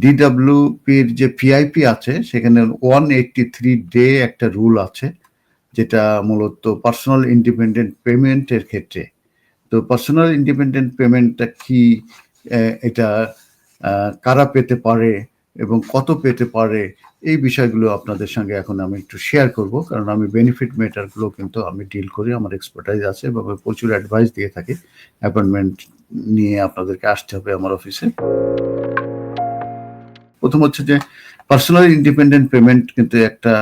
ডিডব্লিউপির যে পিআইপি আছে সেখানে 183 ডে একটা রুল আছে, যেটা মূলত পার্সোনাল ইন্ডিপেন্ডেন্ট পেমেন্টের ক্ষেত্রে। তো পার্সোনাল ইন্ডিপেন্ডেন্ট পেমেন্টটা কি, এটা কারা পেতে পারে এবং কত পেতে পারে, এই বিষয়গুলো আপনাদের সঙ্গে এখন আমি একটু শেয়ার করব, কারণ আমি বেনিফিট ম্যাটারগুলো কিন্তু আমি ডিল করি, আমার এক্সপার্টাইজ আছে এবং প্রচুর অ্যাডভাইস দিয়ে থাকি। অ্যাপয়েন্টমেন্ট নিয়ে আপনাদেরকে আসতে হবে আমার অফিসে। প্রথম হচ্ছে যে পার্সোনাল ইন্ডিপেন্ডেন্ট পেমেন্ট কিন্তু একটা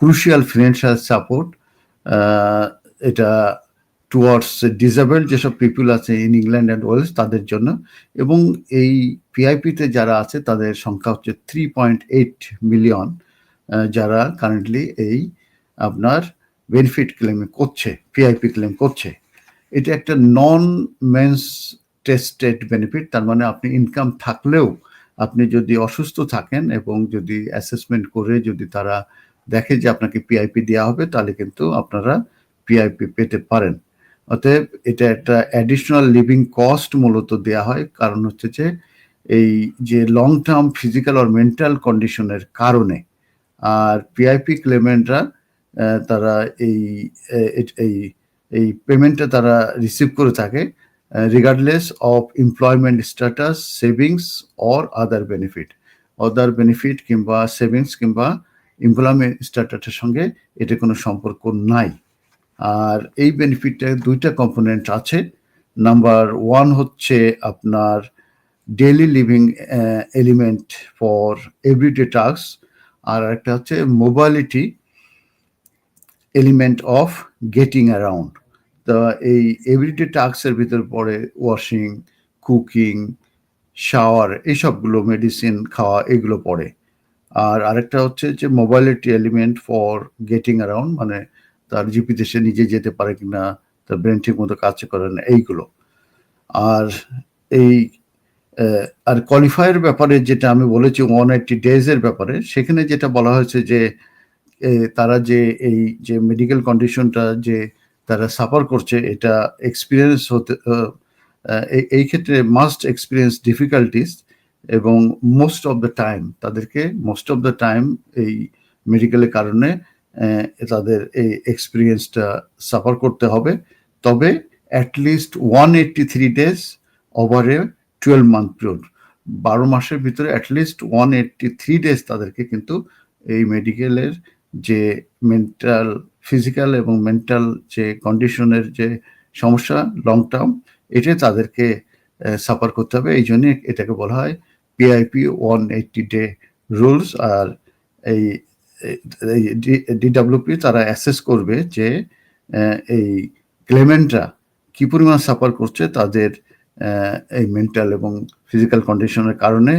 ক্রুশিয়াল ফিনান্সিয়াল সাপোর্ট, এটা টুয়ার্ডস ডিসেবলড যেসব পিপুল আছে ইন ইংল্যান্ড অ্যান্ড ওয়েলস তাদের জন্য, এবং এই পিআইপিতে যারা আছে তাদের সংখ্যা হচ্ছে 3.8 মিলিয়ন, যারা কারেন্টলি এই আপনার বেনিফিট ক্লেম করছে, পিআইপি ক্লেম করছে। এটা একটা নন মেন্স টেস্টেড বেনিফিট, তার মানে আপনি ইনকাম থাকলেও আপনি যদি অসুস্থ থাকেন এবং যদি অ্যাসেসমেন্ট করে যদি তারা দেখে যে আপনাকে পিআইপি দেওয়া হবে, তাহলে কিন্তু আপনারা পিআইপি পেতে পারেন। অতএব এটা একটা অ্যাডিশনাল লিভিং কস্ট মূলত দেওয়া হয়, কারণ হচ্ছে যে এই যে লং টার্ম ফিজিক্যাল আর মেন্টাল কন্ডিশনের কারণে। আর পিআইপি ক্লেমেন্টরা তারা এই এই পেমেন্টটা তারা রিসিভ করে থাকে regardless of employment status, savings or other benefit কিংবা সেভিংস কিংবা এমপ্লয়মেন্ট স্ট্যাটাসের সঙ্গে এটা কোনো সম্পর্ক নাই। আর এই বেনিফিটটা দুইটা কম্পোনেন্ট আছে। নাম্বার ওয়ান হচ্ছে আপনার daily living element for everyday task, আর একটা হচ্ছে mobility element of getting around. তো এই এভরিডে টাস্কের ভিতর পড়ে ওয়াশিং, কুকিং, শাওয়ার, এইসবগুলো, মেডিসিন খাওয়া, এগুলো পড়ে। আর আরেকটা হচ্ছে যে mobility element for getting around, মানে তার জিপিতে সে নিজে যেতে পারে কিনা, তার ব্রেন ঠিক মতো কাজ করে না, এইগুলো। আর এই আর কোয়ালিফায়ার ব্যাপারে যেটা আমি বলেছি 180 ডেজের ব্যাপারে, সেখানে যেটা বলা হয়েছে যে তারা যে এই যে মেডিকেল কন্ডিশনটা যে তারা সাফার করছে, এটা এক্সপিরিয়েন্স হতে, এই ক্ষেত্রে মাস্ট এক্সপিরিয়েন্স ডিফিকাল্টিস, এবং মোস্ট অফ দ্য টাইম এই মেডিকেলের কারণে তাদের এই এক্সপিরিয়েন্সটা সাফার করতে হবে। তবে at least 183 days over a 12-month period, 12 মাসের ভিতরে অ্যাটলিস্ট 183 ডেজ তাদেরকে কিন্তু এই মেডিকেলের যে মেন্টাল, ফিজিক্যাল এবং মেন্টাল যে কন্ডিশনের যে সমস্যা লং টার্ম, এটা তাদেরকে সাফার করতে হবে। এই জন্যে এটাকে বলা হয় পিআইপি 180 ডে রুলস। আর এই ডিডব্লিউপি তারা অ্যাসেস করবে যে এই ক্লেমেন্টরা কি পরিমাণ সাফার করছে তাদের এই মেন্টাল এবং ফিজিক্যাল কন্ডিশনের কারণে,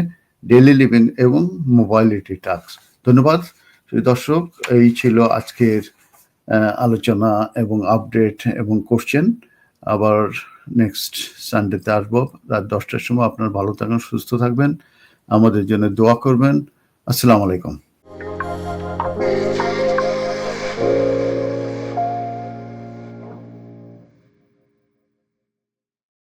ডেইলি লিভিং এবং মোবাইলিটি টাস্ক। ধন্যবাদ দর্শক, এই ছিল আজকের আলোচনা এবং আপডেট এবং কোশ্চেন। আবার নেক্সট সানডেতে আসবো রাত 10টার সময়। আপনার ভালো থাকবেন, সুস্থ থাকবেন, আমাদের জন্য দোয়া করবেন। আসসালামু আলাইকুম।